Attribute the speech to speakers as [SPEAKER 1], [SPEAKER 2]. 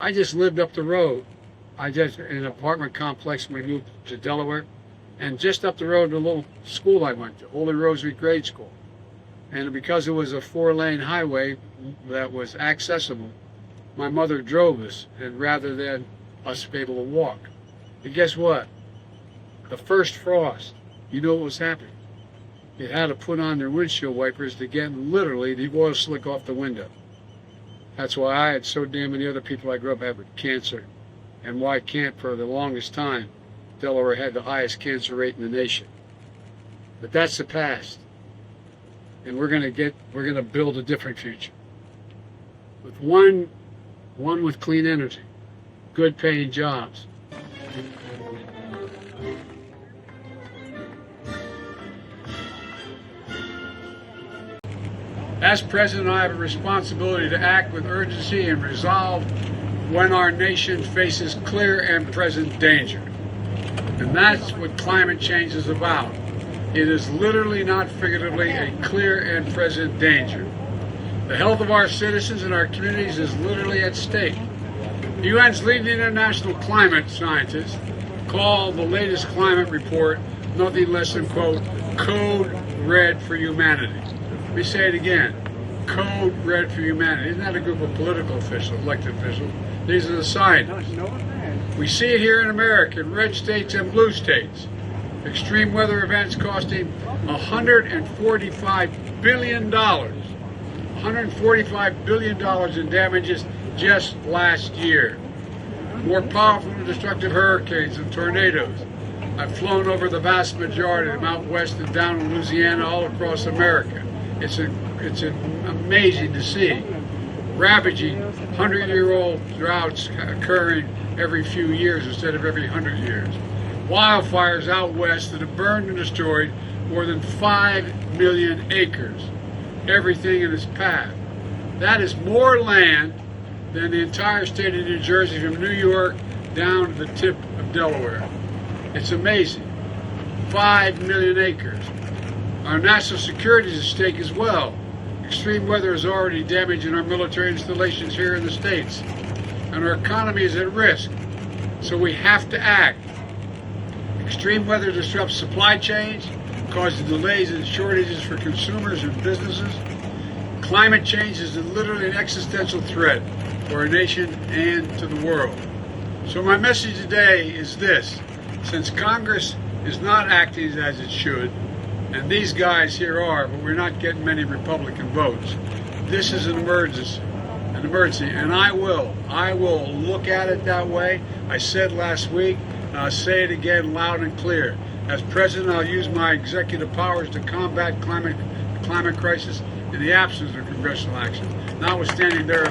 [SPEAKER 1] I just lived up the road. I just in an apartment complex when we moved to Delaware, and just up the road, the little school I went to, Holy Rosary Grade School. And because it was a 4-lane highway that was accessible, my mother drove us, and rather than us be able to walk. And guess what? The first frost, you know what was happening? It had to put on their windshield wipers to get literally the oil slick off the window. That's why I had so damn many other people I grew up with cancer, and why can't for the longest time Delaware had the highest cancer rate in the nation. But that's the past, and we're gonna build a different future with one with clean energy, good paying jobs. As president, I have a responsibility to act with urgency and resolve when our nation faces clear and present danger. And that's what climate change is about. It is literally, not figuratively, a clear and present danger. The health of our citizens and our communities is literally at stake. The UN's leading international climate scientists call the latest climate report nothing less than, quote, code red for humanity. Let me say it again. Code red for humanity. Isn't that a group of political officials, elected officials? These are the scientists. We see it here in America, in red states and blue states. Extreme weather events costing $145 billion. $145 billion in damages just last year. More powerful and destructive hurricanes and tornadoes. I've flown over the vast majority of them out west and down in Louisiana, all across America. It's amazing to see. Ravaging 100-year-old droughts occurring every few years instead of every 100 years. Wildfires out west that have burned and destroyed more than 5 million acres. Everything in its path. That is more land than the entire state of New Jersey from New York down to the tip of Delaware. It's amazing. 5 million acres. Our national security is at stake as well. Extreme weather is already damaging our military installations here in the States, and our economy is at risk. So we have to act. Extreme weather disrupts supply chains, causes delays and shortages for consumers and businesses. Climate change is literally an existential threat for our nation and to the world. So my message today is this. Since Congress is not acting as it should, and these guys here are, but we're not getting many Republican votes, this is an emergency, and I will look at it that way. I said last week, and I'll say it again loud and clear. As president, I'll use my executive powers to combat climate crisis in the absence of congressional action, notwithstanding their